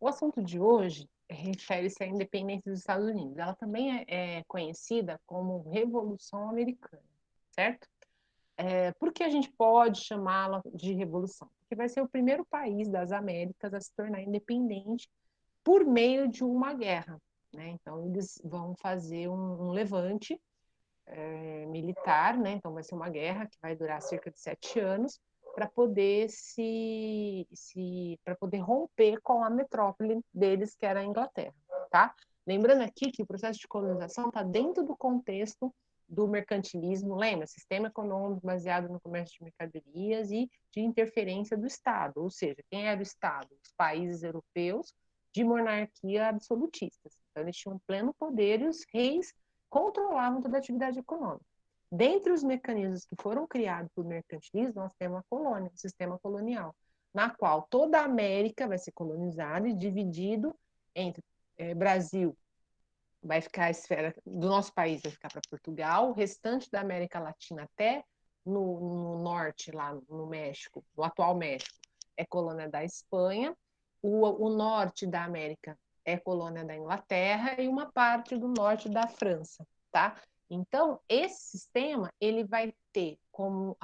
O assunto de hoje refere-se à independência dos Estados Unidos. Ela também é conhecida como Revolução Americana, certo? Por que a gente pode chamá-la de revolução? Porque vai ser o primeiro país das Américas a se tornar independente por meio de uma guerra, né? Então, eles vão fazer um levante militar, né? Então, vai ser uma guerra que vai durar cerca de 7 anos para poder para poder romper com a metrópole deles, que era a Inglaterra, tá? Lembrando aqui que o processo de colonização está dentro do contexto do mercantilismo, lembra? Sistema econômico baseado no comércio de mercadorias e de interferência do Estado, ou seja, quem era o Estado? Os países europeus de monarquia absolutistas. Então, eles tinham pleno poder e os reis controlavam toda a atividade econômica. Dentre os mecanismos que foram criados pelo mercantilismo, nós temos a colônia, o sistema colonial, na qual toda a América vai ser colonizada e dividido entre Brasil, vai ficar a esfera do nosso país, vai ficar para Portugal, o restante da América Latina até no norte, lá no México, no atual México, é colônia da Espanha, o norte da América é colônia da Inglaterra e uma parte do norte da França, tá? Então, esse sistema, ele vai ter como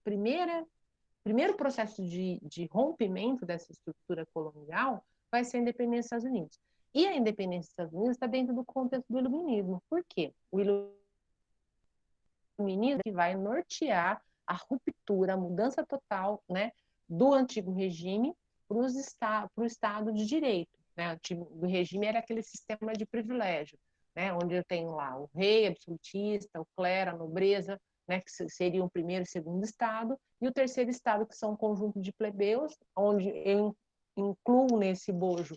primeiro processo de rompimento dessa estrutura colonial vai ser a independência dos Estados Unidos. E a independência dos Estados Unidos está dentro do contexto do iluminismo. Por quê? O iluminismo que vai nortear a ruptura, a mudança total, né, do antigo regime para o Estado de Direito. Né? O antigo regime era aquele sistema de privilégio, né, onde eu tenho lá o rei absolutista, o clero, a nobreza, né, que seria o primeiro e segundo estado, e o terceiro estado, que são um conjunto de plebeus, onde eu incluo nesse bojo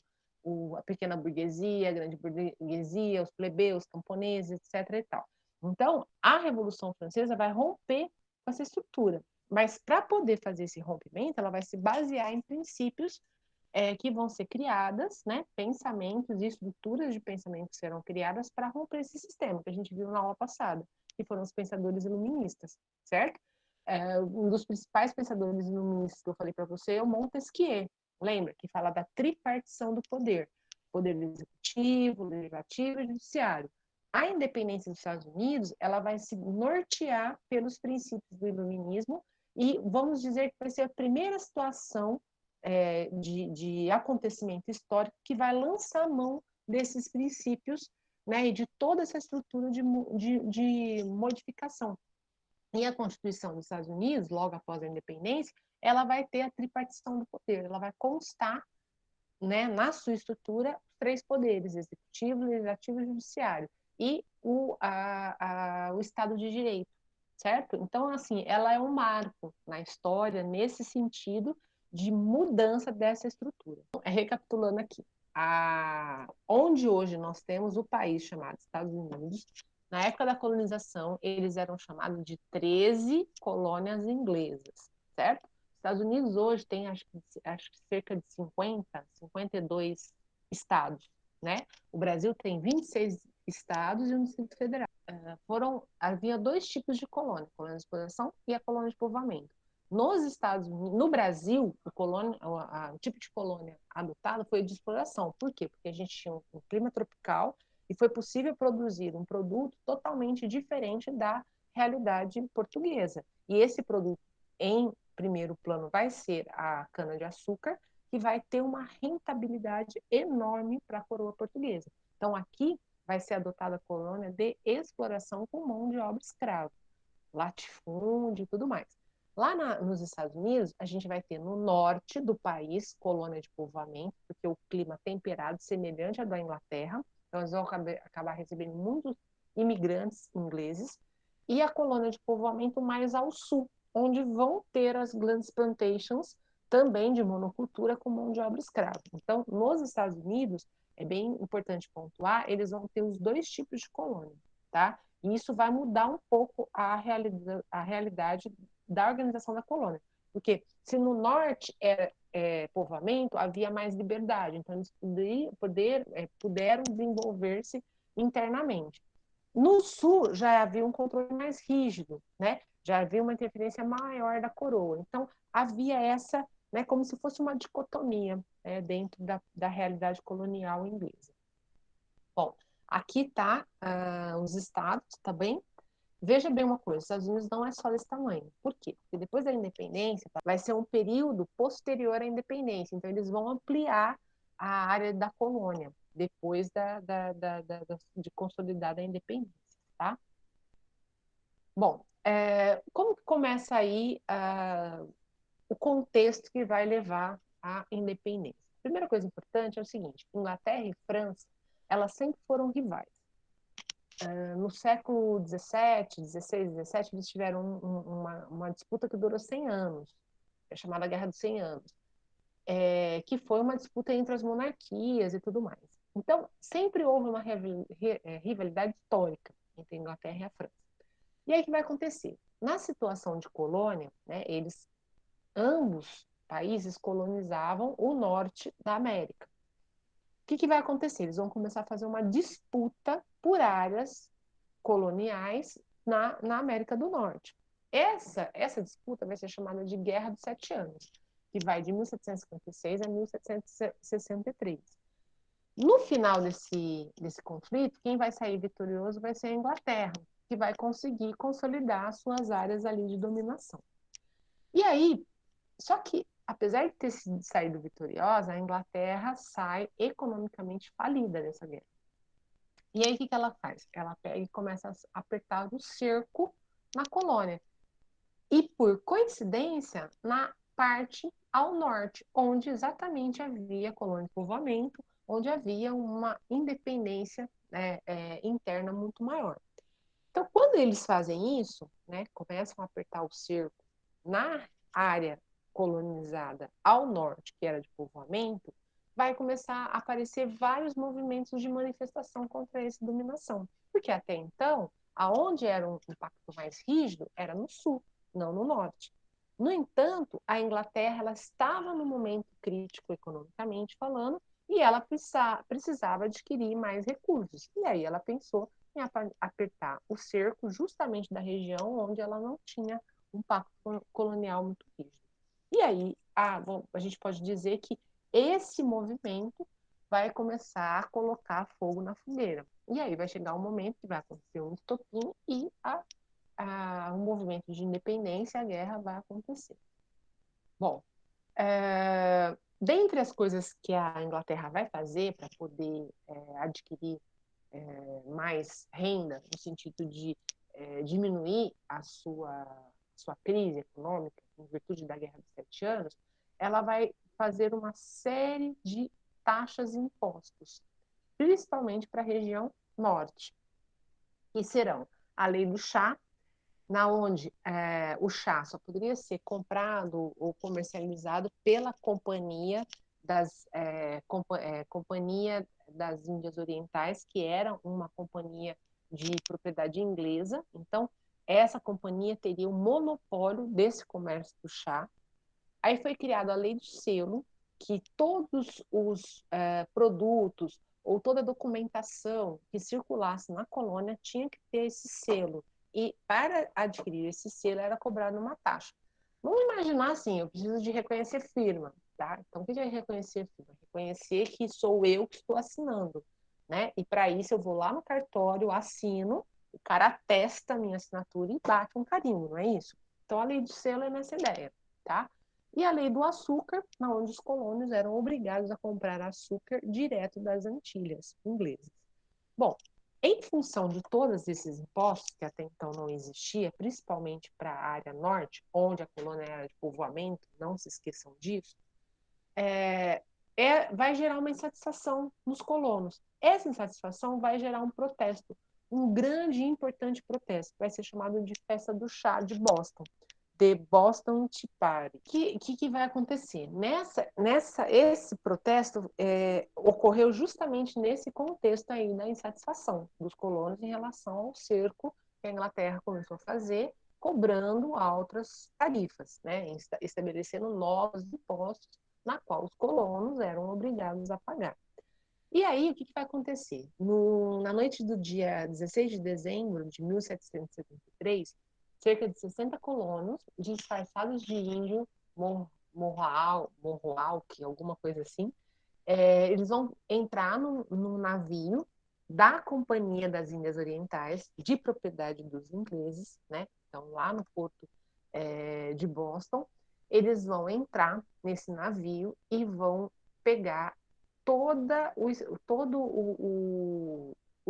a pequena burguesia, a grande burguesia, os plebeus, camponeses, etc. e tal. Então, a Revolução Francesa vai romper com essa estrutura, mas para poder fazer esse rompimento, ela vai se basear em princípios que vão ser criadas, né, pensamentos e estruturas de pensamento que serão criadas para romper esse sistema que a gente viu na aula passada, que foram os pensadores iluministas, certo? Um dos principais pensadores iluministas que eu falei para você é o Montesquieu, lembra? Que fala da tripartição do poder, poder executivo, legislativo e judiciário. A independência dos Estados Unidos, ela vai se nortear pelos princípios do iluminismo e vamos dizer que vai ser a primeira situação de acontecimento histórico que vai lançar a mão desses princípios, né, e de toda essa estrutura de modificação. E a Constituição dos Estados Unidos, logo após a independência, ela vai ter a tripartição do poder, ela vai constar, né, na sua estrutura os três poderes, executivo, legislativo e judiciário, e o Estado de Direito, certo? Então, assim, ela é um marco na história nesse sentido de mudança dessa estrutura. Recapitulando aqui, onde hoje nós temos o país chamado Estados Unidos, na época da colonização, eles eram chamados de 13 colônias inglesas, certo? Estados Unidos hoje tem, acho que cerca de 52 estados, né? O Brasil tem 26 estados e um Distrito Federal. Havia dois tipos de colônia, a colônia de exploração e a colônia de povoamento. Nos Estados Unidos, no Brasil, o tipo de colônia adotado foi de exploração. Por quê? Porque a gente tinha um clima tropical e foi possível produzir um produto totalmente diferente da realidade portuguesa. E esse produto, em primeiro plano, vai ser a cana-de-açúcar, que vai ter uma rentabilidade enorme para a coroa portuguesa. Então, aqui vai ser adotada a colônia de exploração com mão de obra escrava, latifúndio e tudo mais. Lá nos Estados Unidos, a gente vai ter no norte do país colônia de povoamento, porque o clima temperado, semelhante ao da Inglaterra, então eles vão acabar recebendo muitos imigrantes ingleses, e a colônia de povoamento mais ao sul, onde vão ter as grandes plantations também de monocultura com mão de obra escrava. Então, nos Estados Unidos, é bem importante pontuar, eles vão ter os dois tipos de colônia, tá? E isso vai mudar um pouco a realidade da organização da colônia. Porque se no norte era povoamento, havia mais liberdade, então eles puderam desenvolver-se internamente. No sul já havia um controle mais rígido, né? Já havia uma interferência maior da coroa. Então havia essa né, como se fosse uma dicotomia, né, dentro da realidade colonial inglesa. Bom, aqui está os estados, tá bem? Veja bem uma coisa, os Estados Unidos não é só desse tamanho. Por quê? Porque depois da independência, vai ser um período posterior à independência. Então, eles vão ampliar a área da colônia, depois de consolidada a independência, tá? Bom, como que começa aí o contexto que vai levar à independência? A primeira coisa importante é o seguinte, Inglaterra e França, elas sempre foram rivais. No século XVII, XVI, XVII, eles tiveram uma disputa que durou 100 anos, é chamada Guerra dos 100 Anos, que foi uma disputa entre as monarquias e tudo mais. Então, sempre houve uma rivalidade histórica entre a Inglaterra e a França. E aí o que vai acontecer? Na situação de colônia, né, ambos países colonizavam o norte da América. O que vai acontecer? Eles vão começar a fazer uma disputa por áreas coloniais na América do Norte. Essa disputa vai ser chamada de Guerra dos Sete Anos, que vai de 1756 a 1763. No final desse conflito, quem vai sair vitorioso vai ser a Inglaterra, que vai conseguir consolidar suas áreas ali de dominação. E aí, só que, apesar de ter saído vitoriosa, a Inglaterra sai economicamente falida dessa guerra. E aí, o que ela faz? Ela pega e começa a apertar o cerco na colônia. E, por coincidência, na parte ao norte, onde exatamente havia colônia de povoamento, onde havia uma independência, né, interna muito maior. Então, quando eles fazem isso, né, começam a apertar o cerco na área colonizada ao norte, que era de povoamento, vai começar a aparecer vários movimentos de manifestação contra essa dominação. Porque até então, aonde era um impacto mais rígido era no sul, não no norte. No entanto, a Inglaterra ela estava no momento crítico economicamente falando e ela precisava adquirir mais recursos. E aí ela pensou em apertar o cerco justamente da região onde ela não tinha um pacto colonial muito rígido. E aí, a gente pode dizer que esse movimento vai começar a colocar fogo na fogueira. E aí vai chegar um momento que vai acontecer um estopim e um movimento de independência, a guerra vai acontecer. Bom, dentre as coisas que a Inglaterra vai fazer para poder adquirir mais renda, no sentido de diminuir a sua crise econômica, em virtude da Guerra dos Sete Anos, ela vai fazer uma série de taxas e impostos, principalmente para a região norte, que serão a lei do chá, na onde o chá só poderia ser comprado ou comercializado pela Companhia Companhia das Índias Orientais, que era uma companhia de propriedade inglesa. Então, essa companhia teria o monopólio desse comércio do chá. Aí foi criada a lei do selo, que todos os produtos ou toda a documentação que circulasse na colônia tinha que ter esse selo. E para adquirir esse selo era cobrado uma taxa. Vamos imaginar assim, eu preciso de reconhecer firma, tá? Então, o que é reconhecer firma? Reconhecer que sou eu que estou assinando, né? E para isso eu vou lá no cartório, assino, o cara atesta a minha assinatura e bate um carimbo, não é isso? Então, a lei do selo é nessa ideia, tá? E a lei do açúcar, onde os colonos eram obrigados a comprar açúcar direto das Antilhas inglesas. Bom, em função de todos esses impostos, que até então não existia, principalmente para a área norte, onde a colônia era de povoamento, não se esqueçam disso, vai gerar uma insatisfação nos colonos. Essa insatisfação vai gerar um protesto, um grande e importante protesto, vai ser chamado de Festa do Chá de Boston, The Boston Tea Party. O que vai acontecer? Esse protesto ocorreu justamente nesse contexto aí da insatisfação dos colonos em relação ao cerco que a Inglaterra começou a fazer, cobrando altas tarifas, né? Estabelecendo novos impostos na qual os colonos eram obrigados a pagar. E aí, o que vai acontecer? Na noite do dia 16 de dezembro de 1773, cerca de 60 colonos disfarçados de índio Mohawk, alguma coisa assim. Eles vão entrar no navio da Companhia das Índias Orientais, de propriedade dos ingleses, né? Então, lá no porto de Boston, eles vão entrar nesse navio e vão pegar todo o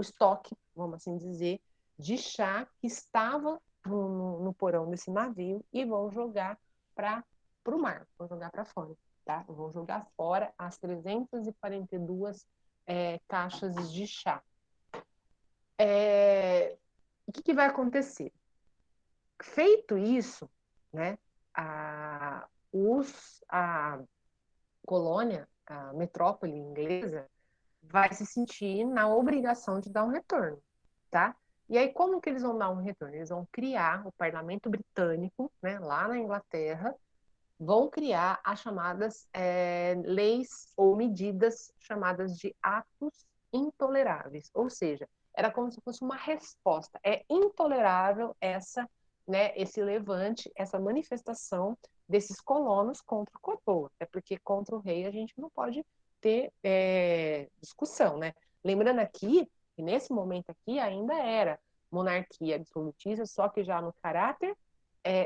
estoque, vamos assim dizer, de chá que estava no porão desse navio e vão jogar para o mar, vão jogar para fora. Tá? Vão jogar fora as 342 caixas de chá. O que vai acontecer? Feito isso, né, a colônia, a metrópole inglesa, vai se sentir na obrigação de dar um retorno, tá? E aí, como que eles vão dar um retorno? Eles vão criar o parlamento britânico, né, lá na Inglaterra, vão criar as chamadas leis ou medidas chamadas de atos intoleráveis, ou seja, era como se fosse uma resposta. É intolerável esse levante, essa manifestação desses colonos contra a coroa, é porque contra o rei a gente não pode ter discussão, né? Lembrando aqui que nesse momento aqui ainda era monarquia absolutista, só que já no caráter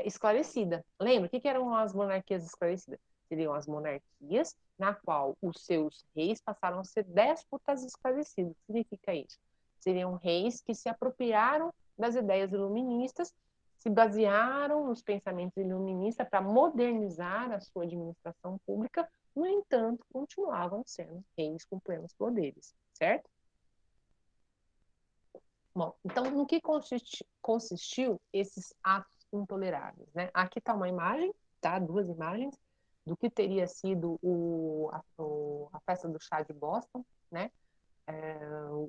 esclarecida. Lembra? O que eram as monarquias esclarecidas? Seriam as monarquias na qual os seus reis passaram a ser déspotas esclarecidos. O que significa isso? Seriam reis que se apropriaram das ideias iluministas, se basearam nos pensamentos iluministas para modernizar a sua administração pública, no entanto, continuavam sendo reis com plenos poderes, certo? Bom, então, no que consistiu esses atos intoleráveis, né? Aqui está uma imagem, tá? Duas imagens do que teria sido a festa do chá de Boston, né?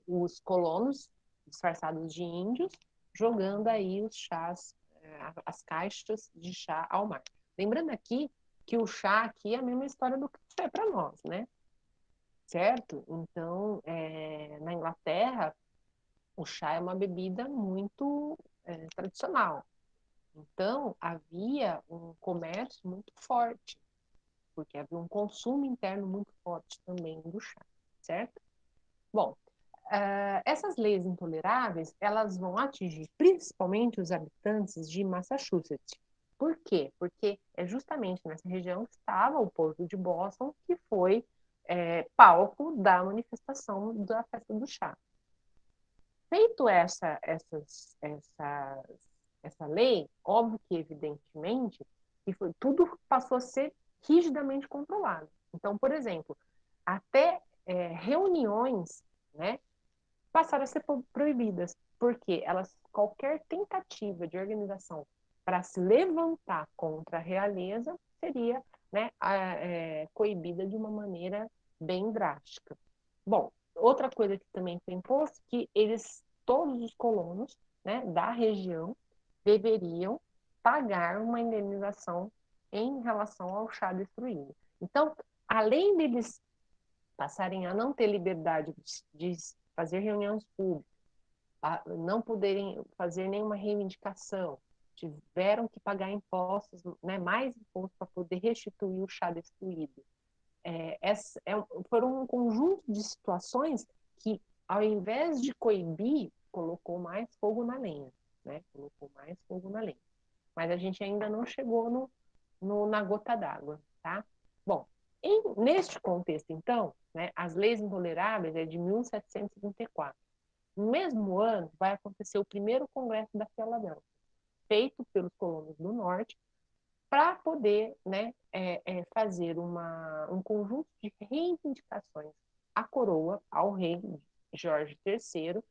Os colonos disfarçados de índios jogando aí os chás, as caixas de chá ao mar. Lembrando aqui que o chá aqui é a mesma história do café para nós, né? Certo? Então, na Inglaterra, o chá é uma bebida muito tradicional. Então, havia um comércio muito forte, porque havia um consumo interno muito forte também do chá, certo? Bom, essas leis intoleráveis, elas vão atingir principalmente os habitantes de Massachusetts. Por quê? Porque é justamente nessa região que estava o porto de Boston, que foi palco da manifestação da festa do chá. Feito essa lei, óbvio que, evidentemente, tudo passou a ser rigidamente controlado. Então, por exemplo, até reuniões, né, passaram a ser proibidas, porque qualquer tentativa de organização para se levantar contra a realeza seria, né, coibida de uma maneira bem drástica. Bom, outra coisa que também foi imposto que todos os colonos, né, da região deveriam pagar uma indenização em relação ao chá destruído. Então, além deles passarem a não ter liberdade de fazer reuniões públicas, não poderem fazer nenhuma reivindicação, tiveram que pagar impostos, né, mais impostos para poder restituir o chá destruído. Foram um conjunto de situações que, ao invés de coibir, colocou mais fogo na lenha, né? Colocou mais fogo na lenha. Mas a gente ainda não chegou na gota d'água, tá? Bom, neste contexto, então, né, as leis intoleráveis é de 1734. No mesmo ano, vai acontecer o primeiro congresso da Filadélfia, feito pelos colonos do Norte, para poder, né, fazer um conjunto de reivindicações à coroa, ao rei Jorge III,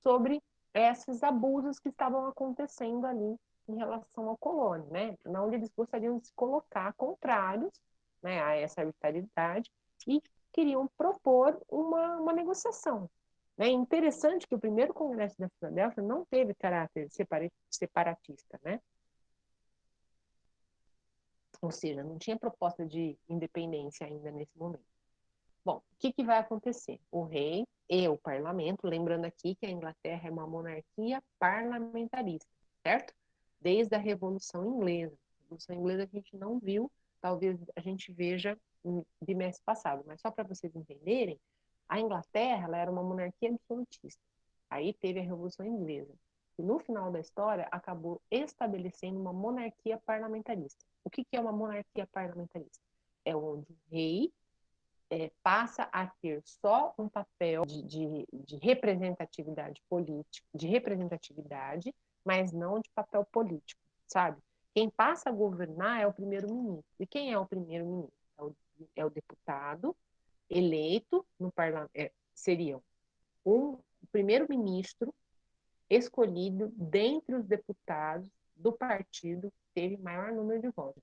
sobre esses abusos que estavam acontecendo ali em relação ao colônia, né, onde eles gostariam de se colocar contrários, né, a essa arbitrariedade e queriam propor uma negociação. É interessante que o primeiro congresso da Filadélfia não teve caráter separatista, né? Ou seja, não tinha proposta de independência ainda nesse momento. Bom, o que vai acontecer? O rei e o parlamento, lembrando aqui que a Inglaterra é uma monarquia parlamentarista, certo? Desde a Revolução Inglesa. A Revolução Inglesa a gente não viu talvez a gente veja no bimestre passado, mas só para vocês entenderem, a Inglaterra ela era uma monarquia absolutista. Aí teve a Revolução Inglesa. E no final da história, acabou estabelecendo uma monarquia parlamentarista. O que é uma monarquia parlamentarista? É onde o rei passa a ter só um papel de representatividade política, de representatividade, mas não de papel político, sabe? Quem passa a governar é o primeiro-ministro. E quem é o primeiro-ministro? É o deputado eleito no parlamento. Seria um primeiro-ministro escolhido dentre os deputados do partido que teve maior número de votos.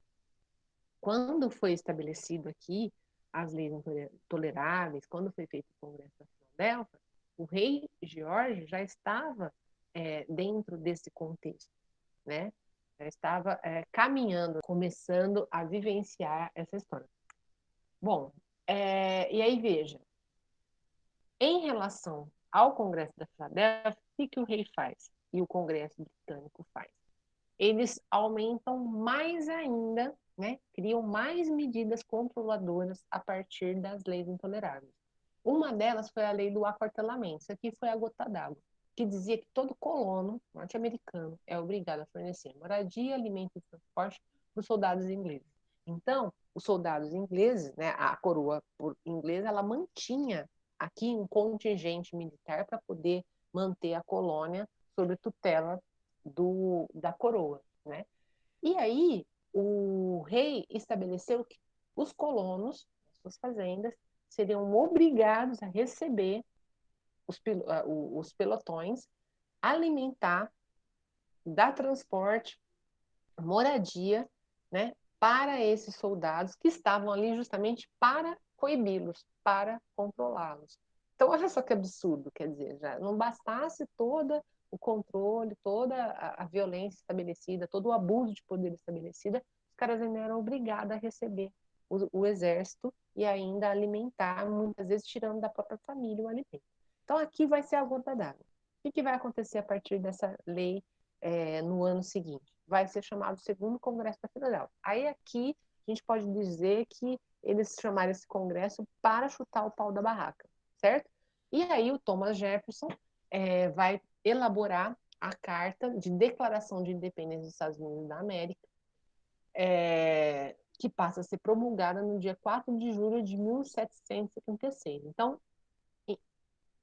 Quando foi estabelecido aqui as leis intoleráveis, quando foi feito o Congresso da Filadélfia, o rei George já estava dentro desse contexto, né? Já estava caminhando, começando a vivenciar essa história. Bom, e aí veja, em relação ao Congresso da Filadélfia, o que o rei faz e o Congresso britânico faz? Eles aumentam mais ainda, né, criam mais medidas controladoras a partir das leis intoleráveis. Uma delas foi a lei do aquartelamento. Isso aqui foi a gota d'água, que dizia que todo colono norte-americano é obrigado a fornecer moradia, alimento e transporte para os soldados ingleses. Então, os soldados ingleses, né, a coroa inglesa, ela mantinha aqui um contingente militar para poder manter a colônia sob tutela da coroa, né? E aí o rei estabeleceu que os colonos, suas fazendas, seriam obrigados a receber os pelotões, alimentar, dar transporte, moradia, né, para esses soldados que estavam ali justamente para coibi-los, para controlá-los. Então, olha só que absurdo, quer dizer, já não bastasse todo o controle, toda a violência estabelecida, todo o abuso de poder estabelecida, os caras ainda eram obrigados a receber o exército e ainda alimentar, muitas vezes tirando da própria família o alimento. Então, aqui vai ser a gota d'água. O que vai acontecer a partir dessa lei no ano seguinte? Vai ser chamado Segundo Congresso da Filadélfia. Aí aqui a gente pode dizer que eles chamaram esse congresso para chutar o pau da barraca, certo? E aí o Thomas Jefferson vai elaborar a Carta de Declaração de Independência dos Estados Unidos da América, que passa a ser promulgada no dia 4 de julho de 1776. Então,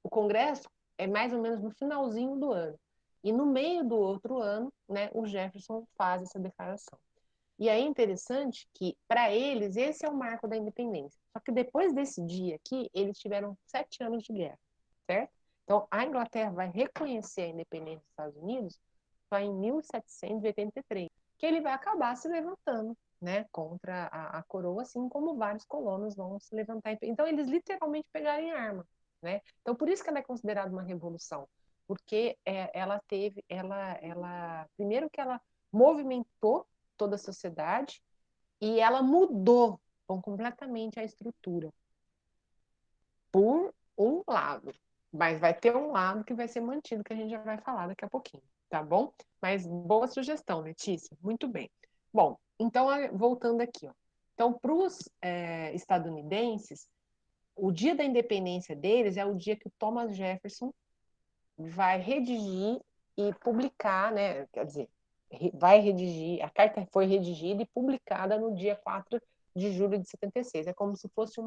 o Congresso é mais ou menos no finalzinho do ano. E no meio do outro ano, né, o Jefferson faz essa declaração. E aí é interessante que, para eles, esse é o marco da independência. Só que depois desse dia aqui, eles tiveram 7 anos de guerra, certo? Então, a Inglaterra vai reconhecer a independência dos Estados Unidos só em 1783, que ele vai acabar se levantando, né, contra a coroa, assim como vários colonos vão se levantar. Então, eles literalmente pegaram em arma, né? Então, por isso que ela é considerada uma revolução, porque primeiro que ela movimentou toda a sociedade e ela mudou completamente a estrutura, por um lado. Mas vai ter um lado que vai ser mantido, que a gente já vai falar daqui a pouquinho, tá bom? Mas boa sugestão, Letícia. Muito bem. Bom, então, voltando aqui, ó. Então, para os estadunidenses, o dia da independência deles é o dia que o Thomas Jefferson vai redigir e publicar, né? Quer dizer, vai redigir, a carta foi redigida e publicada no dia 4 de julho de 76. É como se fosse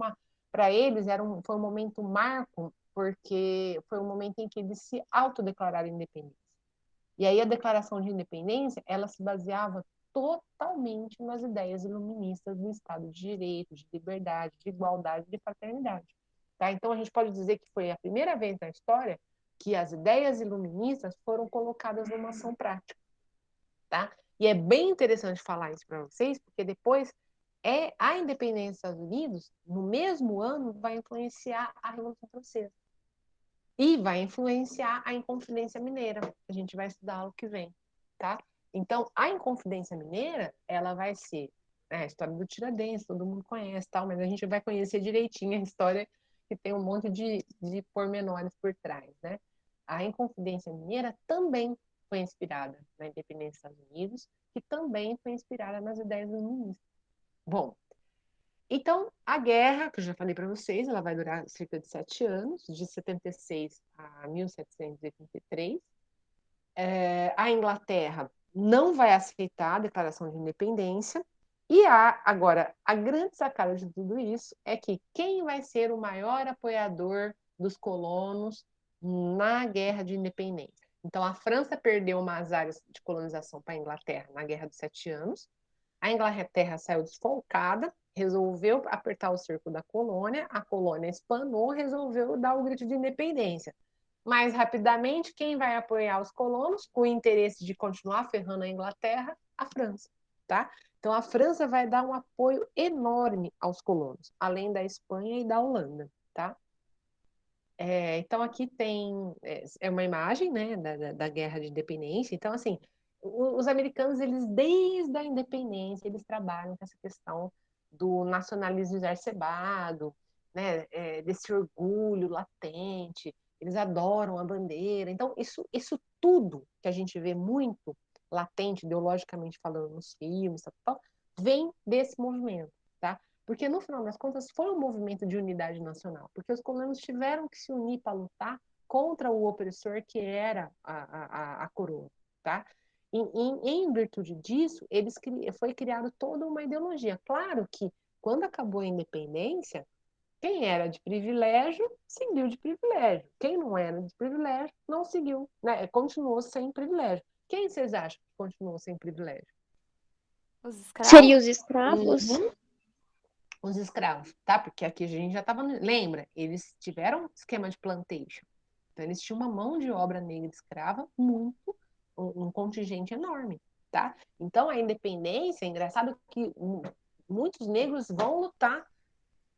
para eles foi um momento marco, porque foi um momento em que eles se autodeclararam independentes. E aí a declaração de independência, ela se baseava totalmente nas ideias iluministas do Estado de Direito, de liberdade, de igualdade, de fraternidade. Tá? Então a gente pode dizer que foi a primeira vez na história que as ideias iluministas foram colocadas numa ação prática. Tá? E é bem interessante falar isso para vocês, porque depois a independência dos Estados Unidos, no mesmo ano, vai influenciar a Revolução Francesa. E vai influenciar a Inconfidência Mineira. A gente vai estudar o que vem, tá? Então, a Inconfidência Mineira, ela vai ser a história do Tiradentes, todo mundo conhece, tal, mas a gente vai conhecer direitinho a história que tem um monte de pormenores por trás, né? A Inconfidência Mineira também foi inspirada na independência dos Estados Unidos, que também foi inspirada nas ideias do ministro. Bom, então a guerra, que eu já falei para vocês, ela vai durar cerca de 7 anos, de 76 a 1783. A Inglaterra não vai aceitar a declaração de independência. E agora, a grande sacada de tudo isso é que quem vai ser o maior apoiador dos colonos na guerra de independência? Então, a França perdeu umas áreas de colonização para a Inglaterra na Guerra dos 7 Anos. A Inglaterra saiu desfalcada, resolveu apertar o cerco da colônia, a colônia espanou, resolveu dar o grito de independência. Mais rapidamente, quem vai apoiar os colonos, com o interesse de continuar ferrando a Inglaterra? A França, tá? Então, a França vai dar um apoio enorme aos colonos, além da Espanha e da Holanda, tá? Então, aqui tem uma imagem, né, da Guerra de Independência. Então, assim, os americanos, eles, desde a independência, eles trabalham com essa questão do nacionalismo exacerbado, né, desse orgulho latente. Eles adoram a bandeira. Então, isso tudo que a gente vê muito latente, ideologicamente falando, nos filmes, tal, vem desse movimento, tá? Porque, no final das contas, foi um movimento de unidade nacional, porque os colonos tiveram que se unir para lutar contra o opressor que era a coroa, tá? Em virtude disso, foi criada toda uma ideologia. Claro que, quando acabou a independência, quem era de privilégio, seguiu de privilégio. Quem não era de privilégio, não seguiu, né? Continuou sem privilégio. Quem vocês acham que continuou sem privilégio? Os Seriam escravos? os escravos? Os escravos, tá? Porque aqui a gente já estava. Lembra? Eles tiveram esquema de plantation. Então, eles tinham uma mão de obra negra escrava muito, um contingente enorme, tá? Então, a independência, é engraçado que muitos negros vão lutar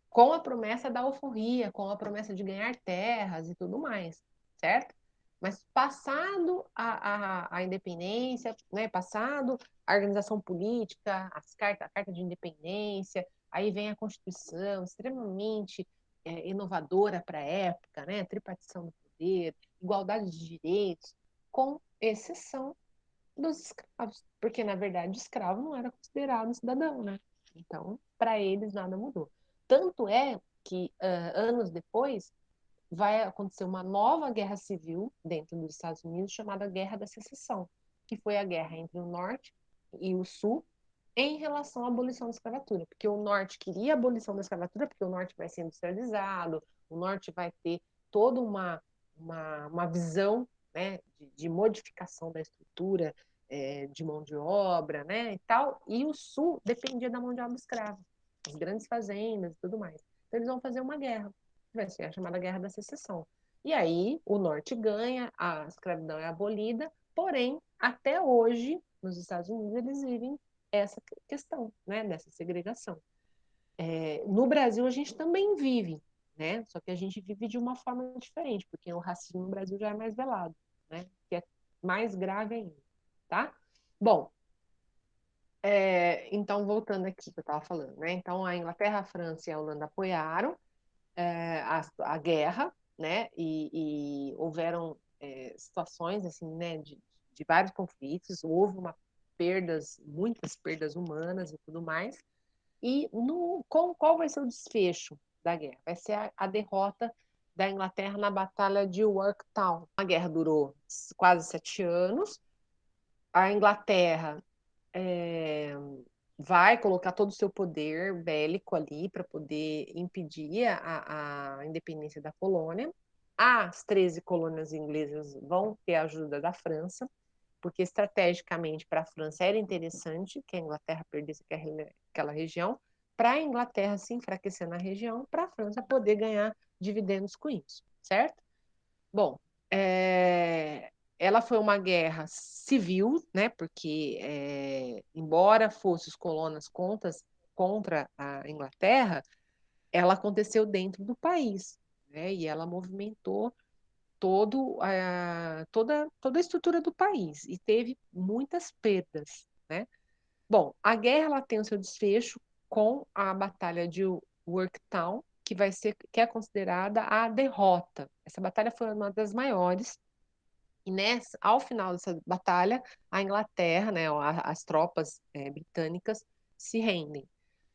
com a promessa da alforria, com a promessa de ganhar terras e tudo mais, certo? Mas passado a independência, né, passado a organização política, a carta de independência, aí vem a Constituição, extremamente inovadora para a época, né, tripartição do poder, igualdade de direitos, com exceção dos escravos, porque na verdade escravo não era considerado cidadão, né? Então, para eles nada mudou. Tanto é que anos depois vai acontecer uma nova guerra civil dentro dos Estados Unidos chamada Guerra da Secessão, que foi a guerra entre o Norte e o Sul em relação à abolição da escravatura, porque o Norte queria a abolição da escravatura, porque o Norte vai ser industrializado, o Norte vai ter toda uma visão, né, de modificação da estrutura de mão de obra, né, e tal, e o Sul dependia da mão de obra escrava, as grandes fazendas e tudo mais. Então eles vão fazer uma guerra, que vai ser a chamada Guerra da Secessão. E aí o Norte ganha, a escravidão é abolida, porém, até hoje, nos Estados Unidos, eles vivem essa questão, né, dessa segregação. No Brasil, a gente também vive, né, só que a gente vive de uma forma diferente, porque o racismo no Brasil já é mais velado, né, que é mais grave ainda, tá? Bom, então, voltando aqui que eu estava falando, né, então a Inglaterra, a França e a Holanda apoiaram a guerra, né, e houveram situações, assim, né, de vários conflitos, houve muitas perdas humanas e tudo mais. E qual vai ser o desfecho da guerra? Vai ser a derrota da Inglaterra na Batalha de Yorktown. A guerra durou quase 7 anos. A Inglaterra vai colocar todo o seu poder bélico ali para poder impedir a independência da colônia. As 13 colônias inglesas vão ter a ajuda da França, porque estrategicamente para a França era interessante que a Inglaterra perdesse aquela região, para a Inglaterra se enfraquecer na região, para a França poder ganhar dividendos com isso, certo? Bom, ela foi uma guerra civil, né? Porque, embora fosse os colonos contra a Inglaterra, ela aconteceu dentro do país, né? E ela movimentou toda a estrutura do país e teve muitas perdas, né? Bom, a guerra ela tem o seu desfecho com a Batalha de Yorktown, que é considerada a derrota. Essa batalha foi uma das maiores. E ao final dessa batalha, a Inglaterra, né, as tropas britânicas se rendem.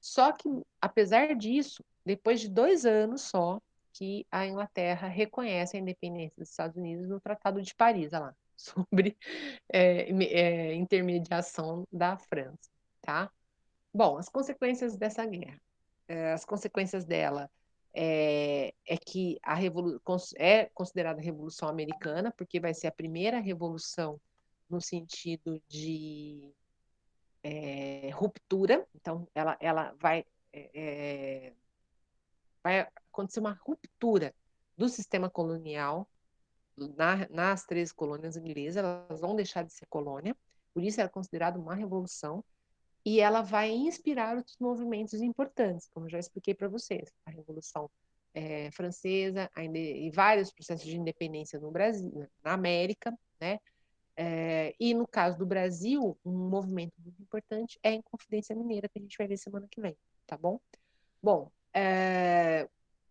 Só que, apesar disso, depois de 2 anos só, que a Inglaterra reconhece a independência dos Estados Unidos no Tratado de Paris, olha lá, sobre intermediação da França, tá? Bom, as consequências dessa guerra. As consequências dela é que é considerada a Revolução Americana, porque vai ser a primeira revolução no sentido de ruptura. Então, ela vai acontecer uma ruptura do sistema colonial nas 13 colônias inglesas, elas vão deixar de ser colônia, por isso ela é considerada uma revolução, e ela vai inspirar outros movimentos importantes, como eu já expliquei para vocês, a Revolução Francesa e vários processos de independência no Brasil, na América, né? E no caso do Brasil, um movimento muito importante é a Inconfidência Mineira, que a gente vai ver semana que vem, tá bom? Bom,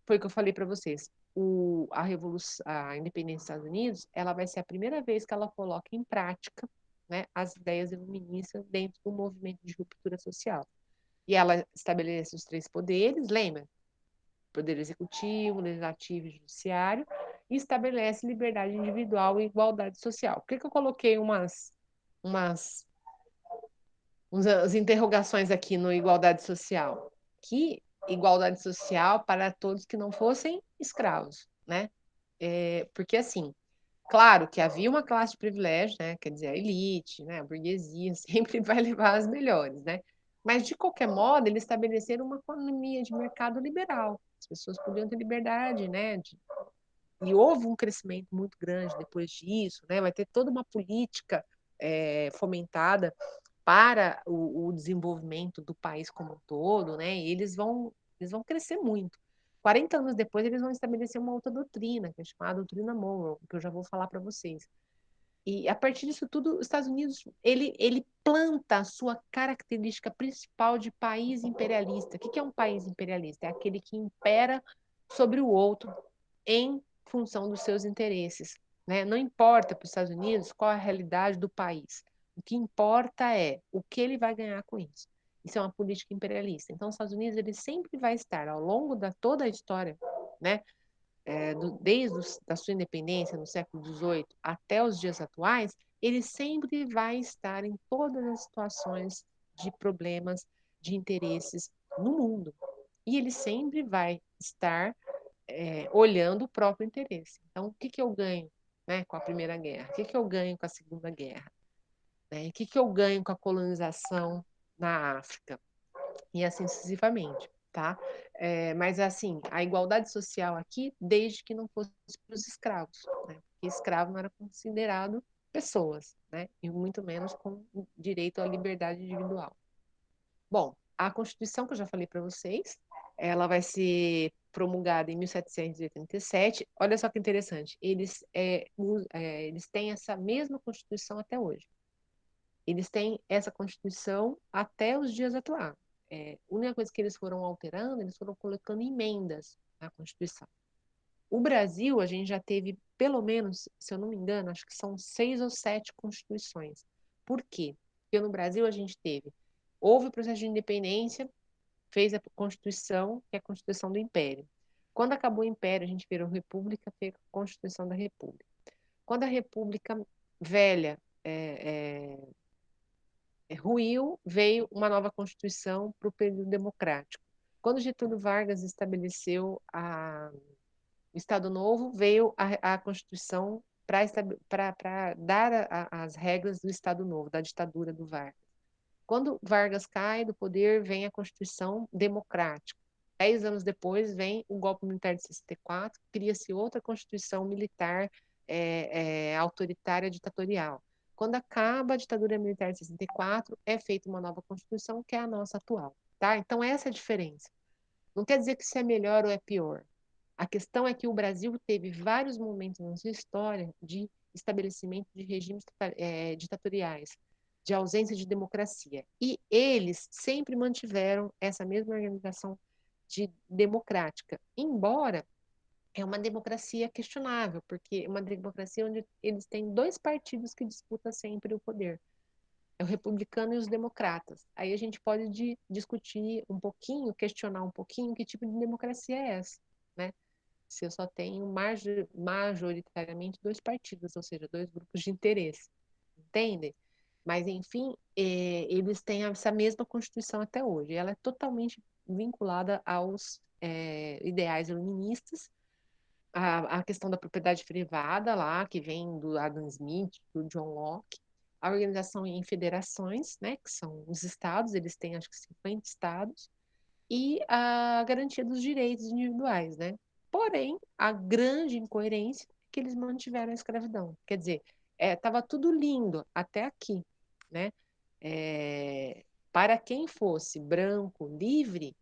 foi o que eu falei para vocês. A independência dos Estados Unidos, ela vai ser a primeira vez que ela coloca em prática, né, as ideias iluministas dentro do movimento de ruptura social. E ela estabelece os 3 poderes, lembra? Poder executivo, legislativo e judiciário, e estabelece liberdade individual e igualdade social. Por que eu coloquei umas interrogações aqui no igualdade social? Que igualdade social para todos que não fossem escravos, né? Porque assim, claro que havia uma classe de privilégio, né? Quer dizer, a elite, né? A burguesia sempre vai levar as melhores, né? Mas de qualquer modo, eles estabeleceram uma economia de mercado liberal. As pessoas podiam ter liberdade, né? E houve um crescimento muito grande depois disso, né? Vai ter toda uma política fomentada para o desenvolvimento do país como um todo, né? E eles vão crescer muito. 40 anos depois, eles vão estabelecer uma outra doutrina, que é chamada doutrina Monroe, que eu já vou falar para vocês. E a partir disso tudo, os Estados Unidos ele planta a sua característica principal de país imperialista. O que é um país imperialista? É aquele que impera sobre o outro em função dos seus interesses, né? Não importa para os Estados Unidos qual é a realidade do país. O que importa é o que ele vai ganhar com isso. Isso é uma política imperialista. Então, os Estados Unidos ele sempre vai estar ao longo da toda a história, né? Desde a sua independência no século XVIII até os dias atuais, ele sempre vai estar em todas as situações de problemas, de interesses no mundo. E ele sempre vai estar olhando o próprio interesse. Então, o que eu ganho, né, com a Primeira Guerra? O que eu ganho com a Segunda Guerra? Né? O que eu ganho com a colonização na África? E assim sucessivamente, tá? Mas, assim, a igualdade social aqui, desde que não fosse para os escravos, né? Porque escravo não era considerado pessoas, né? E muito menos com direito à liberdade individual. Bom, a Constituição, que eu já falei para vocês, ela vai ser promulgada em 1787. Olha só que interessante, eles têm essa mesma Constituição até hoje. Eles têm essa Constituição até os dias atuais. A única coisa que eles foram alterando, eles foram colocando emendas na Constituição. O Brasil, a gente já teve, pelo menos, se eu não me engano, acho que são 6 ou 7 constituições. Por quê? Porque no Brasil a gente houve o processo de independência, fez a Constituição, que é a Constituição do Império. Quando acabou o Império, a gente virou República, fez a Constituição da República. Quando a República Velha ruiu, veio uma nova Constituição para o período democrático. Quando Getúlio Vargas estabeleceu o Estado Novo, veio a Constituição para dar as regras do Estado Novo, da ditadura do Vargas. Quando Vargas cai do poder, vem a Constituição Democrática. 10 anos depois, vem o golpe militar de 64, cria-se outra Constituição militar autoritária ditatorial. Quando acaba a ditadura militar de 64, é feita uma nova Constituição, que é a nossa atual. Tá? Então, essa é a diferença. Não quer dizer que isso é melhor ou é pior. A questão é que o Brasil teve vários momentos na sua história de estabelecimento de regimes ditatoriais, de ausência de democracia. E eles sempre mantiveram essa mesma organização democrática, embora é uma democracia questionável, porque é uma democracia onde eles têm 2 partidos que disputam sempre o poder. É o republicano e os democratas. Aí a gente pode discutir um pouquinho, questionar um pouquinho que tipo de democracia é essa, né? Se eu só tenho majoritariamente dois partidos, ou seja, dois grupos de interesse, entendem? Mas, enfim, eles têm essa mesma Constituição até hoje. Ela é totalmente vinculada aos ideais iluministas, a questão da propriedade privada lá, que vem do Adam Smith, do John Locke, a organização em federações, né, que são os estados, eles têm acho que 50 estados, e a garantia dos direitos individuais, né? Porém, a grande incoerência é que eles mantiveram a escravidão. Quer dizer, estava tudo lindo até aqui, né? Para quem fosse branco, livre,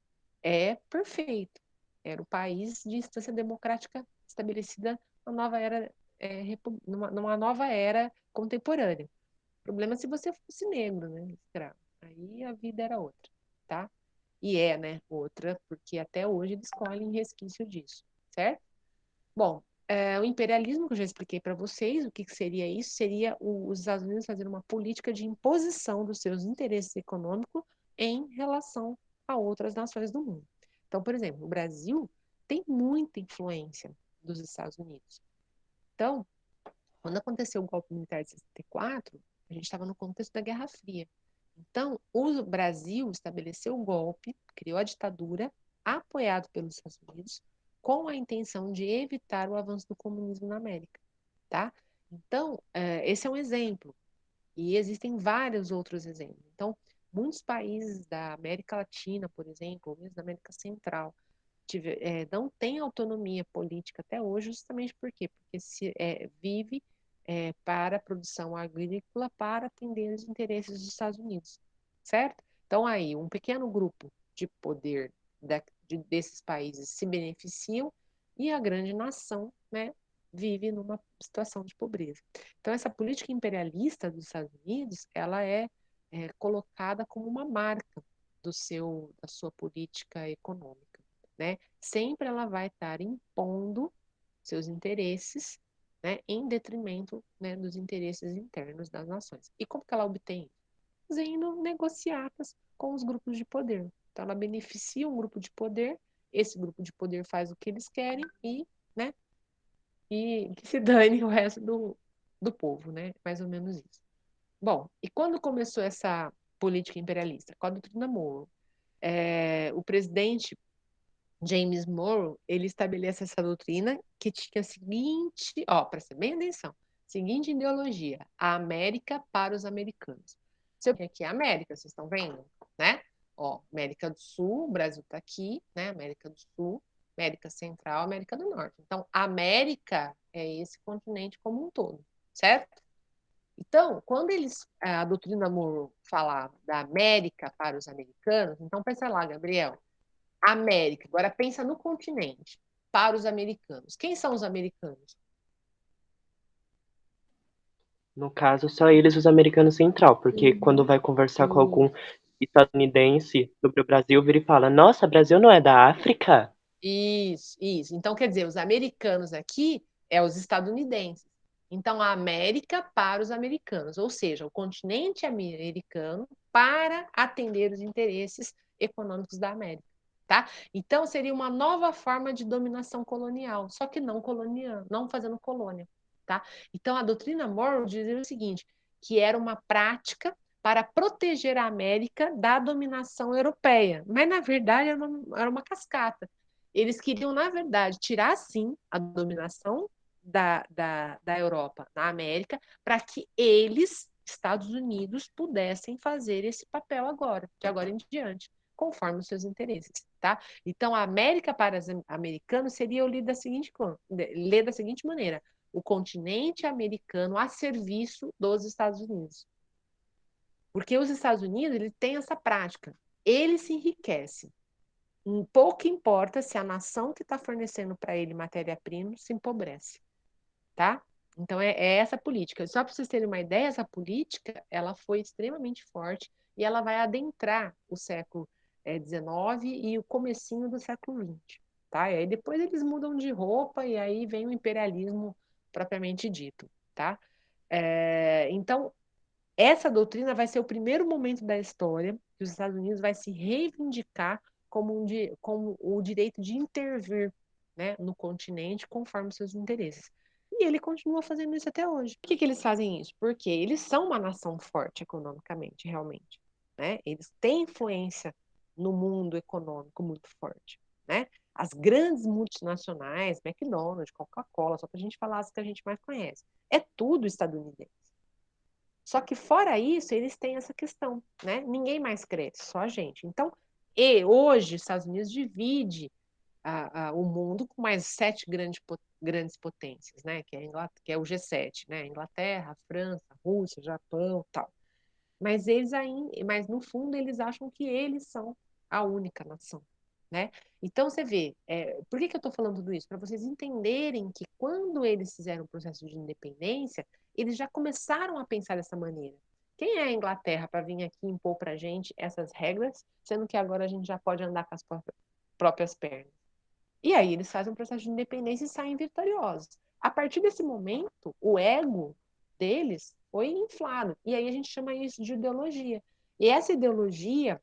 é perfeito. Era o país de instância democrática estabelecida numa nova era, numa nova era contemporânea. O problema é se você fosse negro, né? Escravo. Aí a vida era outra, tá? E né, outra, porque até hoje eles colhem resquício disso, certo? Bom, o imperialismo, que eu já expliquei para vocês, o que seria isso? Seria os Estados Unidos fazendo uma política de imposição dos seus interesses econômicos em relação a outras nações do mundo. Então, por exemplo, o Brasil tem muita influência dos Estados Unidos. Então, quando aconteceu o golpe militar de 64, a gente estava no contexto da Guerra Fria. Então, o Brasil estabeleceu o golpe, criou a ditadura, apoiado pelos Estados Unidos, com a intenção de evitar o avanço do comunismo na América, tá? Então, esse é um exemplo. E existem vários outros exemplos. Então, muitos países da América Latina, por exemplo, ou mesmo da América Central, não têm autonomia política até hoje, justamente por quê? Porque vive para a produção agrícola para atender os interesses dos Estados Unidos, certo? Então, aí, um pequeno grupo de poder desses países se beneficiam e a grande nação, né, vive numa situação de pobreza. Então, essa política imperialista dos Estados Unidos, ela é colocada como uma marca da sua política econômica, né? Sempre ela vai estar impondo seus interesses, né, em detrimento, né, dos interesses internos das nações. E como que ela obtém isso? Fazendo negociatas com os grupos de poder. Então, ela beneficia um grupo de poder, esse grupo de poder faz o que eles querem né, e que se dane o resto do povo, né? Mais ou menos isso. Bom, e quando começou essa política imperialista? Com a doutrina Monroe. O presidente James Monroe, ele estabelece essa doutrina que tinha a seguinte, ó, presta bem atenção, seguinte ideologia, a América para os americanos. Se eu aqui é a América, vocês estão vendo, né? Ó, América do Sul, o Brasil está aqui, né? América do Sul, América Central, América do Norte. Então, a América é esse continente como um todo, certo? Então, quando a doutrina Monroe falava da América para os americanos, então pensa lá, Gabriel, América. Agora pensa no continente, para os americanos. Quem são os americanos? No caso, só eles, os americanos central, porque quando vai conversar com algum estadunidense sobre o Brasil, vira e fala: Nossa, Brasil não é da África? Isso, isso. Então, quer dizer, os americanos aqui é os estadunidenses. Então, a América para os americanos, ou seja, o continente americano para atender os interesses econômicos da América, tá? Então, seria uma nova forma de dominação colonial, só que não colonial, não fazendo colônia, tá? Então, a doutrina Monroe dizia o seguinte, que era uma prática para proteger a América da dominação europeia, mas na verdade era uma cascata. Eles queriam, na verdade, tirar, sim, a dominação da Europa na América, para que eles, Estados Unidos, pudessem fazer esse papel agora, de agora em diante, conforme os seus interesses, tá? Então, a América para os americanos seria eu ler da seguinte maneira: o continente americano a serviço dos Estados Unidos. Porque os Estados Unidos, ele tem essa prática. Ele se enriquece. Pouco importa se a nação que está fornecendo para ele matéria-prima se empobrece, tá? Então é essa política. Só para vocês terem uma ideia, essa política ela foi extremamente forte e ela vai adentrar o século XIX e o comecinho do século XX, tá? E aí depois eles mudam de roupa e aí vem o imperialismo propriamente dito, tá? Então Essa doutrina vai ser o primeiro momento da história que os Estados Unidos vai se reivindicar como o direito de intervir, né, no continente conforme seus interesses. E ele continua fazendo isso até hoje. Por que eles fazem isso? Porque eles são uma nação forte economicamente, realmente. Né? Eles têm influência no mundo econômico muito forte. Né? As grandes multinacionais, McDonald's, Coca-Cola, só para a gente falar as que a gente mais conhece, é tudo estadunidense. Só que fora isso, eles têm essa questão, né? Ninguém mais cresce, só a gente. Então, hoje, os Estados Unidos divide o mundo com mais 7 grandes potências, né? Que é o G7, né? Inglaterra, França, Rússia, Japão, tal. Mas no fundo eles acham que eles são a única nação, né? Então você vê, por que eu estou falando tudo isso? Para vocês entenderem que quando eles fizeram o processo de independência, eles já começaram a pensar dessa maneira. Quem é a Inglaterra para vir aqui impor para a gente essas regras, sendo que agora a gente já pode andar com as próprias pernas? E aí eles fazem um processo de independência e saem vitoriosos. A partir desse momento, o ego deles foi inflado. E aí a gente chama isso de ideologia. E essa ideologia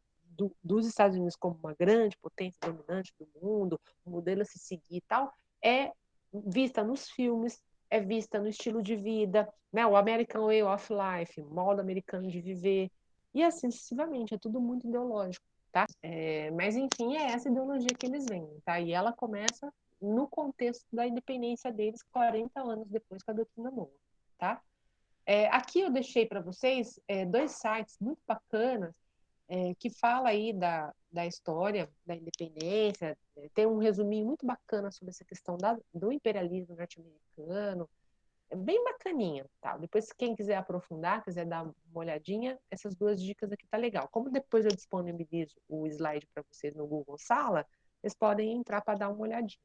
dos Estados Unidos como uma grande potência dominante do mundo, um modelo a se seguir e tal, é vista nos filmes, é vista no estilo de vida, né? O American Way of Life, o modo americano de viver, e assim sucessivamente, é tudo muito ideológico. Tá? Mas, enfim, é essa ideologia que eles vendem, tá? E ela começa no contexto da independência deles, 40 anos depois, com a doutrina Monroe, tá? Aqui eu deixei para vocês 2 sites muito bacanas que fala aí da história da independência, tem um resuminho muito bacana sobre essa questão do imperialismo norte-americano, é bem bacaninha, tá? Depois, quem quiser aprofundar, quiser dar uma olhadinha, essas 2 dicas aqui tá legal. Como depois eu disponibilizo o slide para vocês no Google Sala, vocês podem entrar para dar uma olhadinha,